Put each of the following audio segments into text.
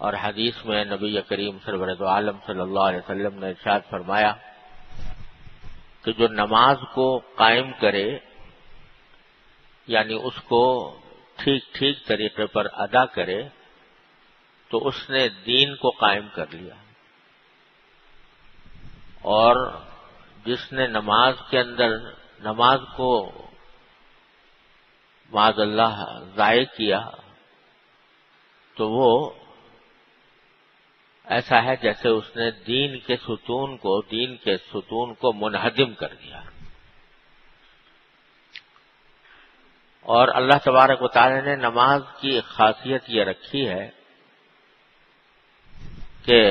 اور حدیث میں نبی کریم سرورد عالم صلی اللہ علیہ وسلم نے ارشاد فرمایا کہ جو نماز کو قائم کرے، یعنی اس کو ٹھیک طریقے پر ادا کرے، تو اس نے دین کو قائم کر لیا، اور جس نے نماز کے اندر نماز کو معاذ اللہ ضائع کیا تو وہ ایسا ہے جیسے اس نے دین کے ستون کو منہدم کر دیا۔ اور اللہ تبارک و تعالی نے نماز کی خاصیت یہ رکھی ہے کہ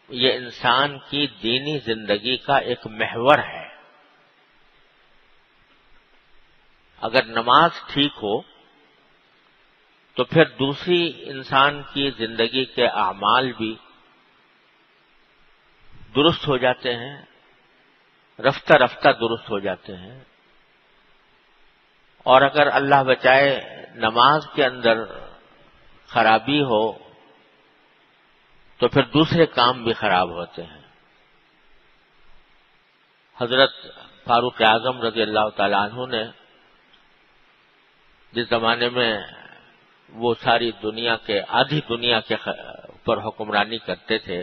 یہ انسان کی دینی زندگی کا ایک محور ہے۔ اگر نماز ٹھیک ہو تو پھر دوسری انسان کی زندگی کے اعمال بھی درست ہو جاتے ہیں، رفتہ رفتہ درست ہو جاتے ہیں۔ اور اگر اللہ بچائے نماز کے اندر خرابی ہو تو پھر دوسرے کام بھی خراب ہوتے ہیں۔ حضرت فاروق اعظم رضی اللہ تعالی عنہ نے جس زمانے میں وہ ساری دنیا کے آدھی دنیا کے پر حکمرانی کرتے تھے،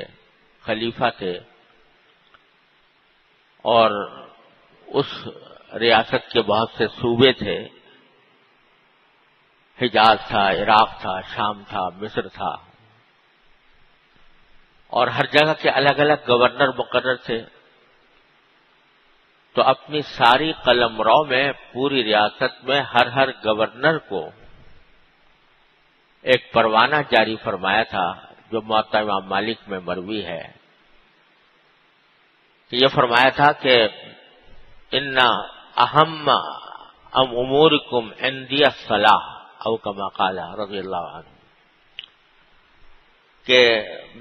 خلیفہ تھے، اور اس ریاست کے بہت سے صوبے تھے، حجاز تھا، عراق تھا، شام تھا، مصر تھا، اور ہر جگہ کے الگ الگ گورنر مقرر تھے۔ تو اپنی ساری قلمرو میں پوری ریاست میں ہر گورنر کو ایک پروانہ جاری فرمایا تھا، جو موطا امام مالک میں مروی ہے، کہ یہ فرمایا تھا کہ ان اہم امورکم عندی الصلاۃ او کما قال رضی اللہ عنہ، کہ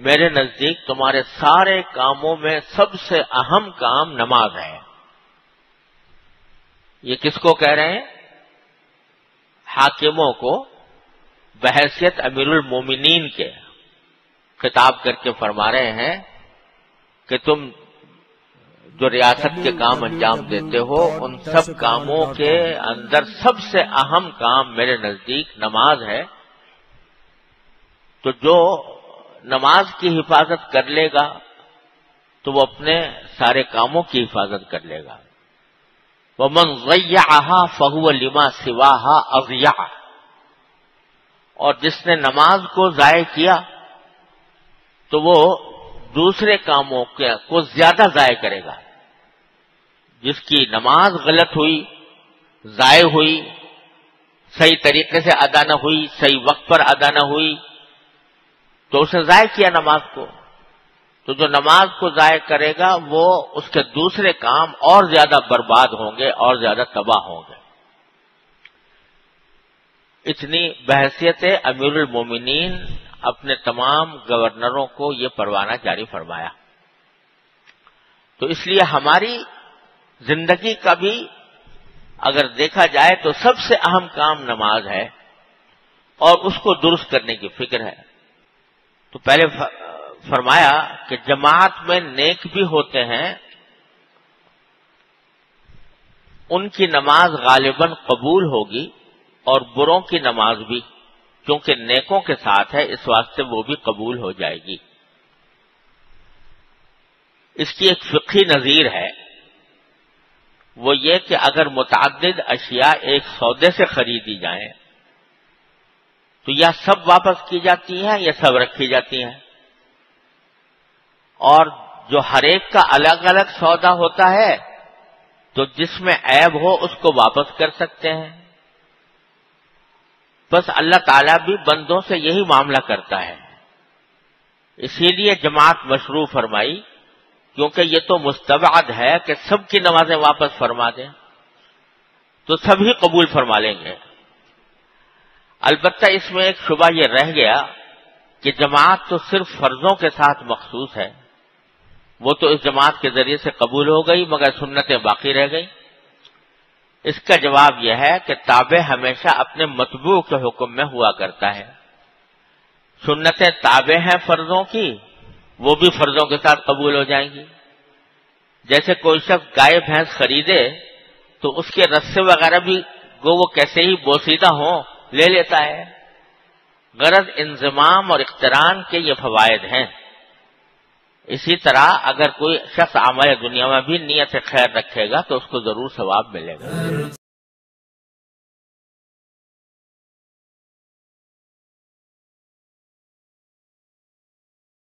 میرے نزدیک تمہارے سارے کاموں میں سب سے اہم کام نماز ہے۔ یہ کس کو کہہ رہے ہیں؟ حاکموں کو بحیثیت امیر المومنین کے خطاب کر کے فرما رہے ہیں کہ تم جو ریاست کے کام انجام دیتے ہو، ان سب کاموں کے اندر سب سے اہم کام میرے نزدیک نماز ہے۔ تو جو نماز کی حفاظت کر لے گا تو وہ اپنے سارے کاموں کی حفاظت کر لے گا۔ وَمَنْ ضَيَّعَهَا فَهُوَ لِمَا سِوَاهَا أَضْيَعَ، اور جس نے نماز کو ضائع کیا تو وہ دوسرے کاموں کو زیادہ ضائع کرے گا۔ جس کی نماز غلط ہوئی، ضائع ہوئی، صحیح طریقے سے ادا نہ ہوئی، صحیح وقت پر ادا نہ ہوئی، تو اسے ضائع کیا نماز کو۔ تو جو نماز کو ضائع کرے گا وہ اس کے دوسرے کام اور زیادہ برباد ہوں گے اور زیادہ تباہ ہوں گے۔ اتنی بحیثیت امیر المومنین اپنے تمام گورنروں کو یہ پروانہ جاری فرمایا۔ تو اس لیے ہماری زندگی کا بھی اگر دیکھا جائے تو سب سے اہم کام نماز ہے، اور اس کو درست کرنے کی فکر ہے۔ تو پہلے فرمایا کہ جماعت میں نیک بھی ہوتے ہیں، ان کی نماز غالباً قبول ہوگی، اور بروں کی نماز بھی، کیونکہ نیکوں کے ساتھ ہے، اس واسطے وہ بھی قبول ہو جائے گی۔ اس کی ایک فقہی نظیر ہے، وہ یہ کہ اگر متعدد اشیاء ایک سودے سے خریدی جائیں تو یا سب واپس کی جاتی ہیں یا سب رکھی جاتی ہیں، اور جو ہر ایک کا الگ الگ سودا ہوتا ہے تو جس میں عیب ہو اس کو واپس کر سکتے ہیں۔ بس اللہ تعالیٰ بھی بندوں سے یہی معاملہ کرتا ہے، اسی لیے جماعت مشروع فرمائی، کیونکہ یہ تو مستبعد ہے کہ سب کی نمازیں واپس فرما دیں، تو سب ہی قبول فرما لیں گے۔ البتہ اس میں ایک شبہ یہ رہ گیا کہ جماعت تو صرف فرضوں کے ساتھ مخصوص ہے، وہ تو اس جماعت کے ذریعے سے قبول ہو گئی مگر سنتیں باقی رہ گئی۔ اس کا جواب یہ ہے کہ تابع ہمیشہ اپنے متبوع کے حکم میں ہوا کرتا ہے۔ سنتیں تابع ہیں فرضوں کی، وہ بھی فرضوں کے ساتھ قبول ہو جائیں گی۔ جیسے کوئی شخص گائے بھینس خریدے تو اس کے رسے وغیرہ بھی گو وہ کیسے ہی بوسیدہ ہوں لے لیتا ہے۔ غرض انضمام اور اقتران کے یہ فوائد ہیں۔ اسی طرح اگر کوئی شخص عمل دنیا میں بھی نیت خیر رکھے گا تو اس کو ضرور ثواب ملے گا۔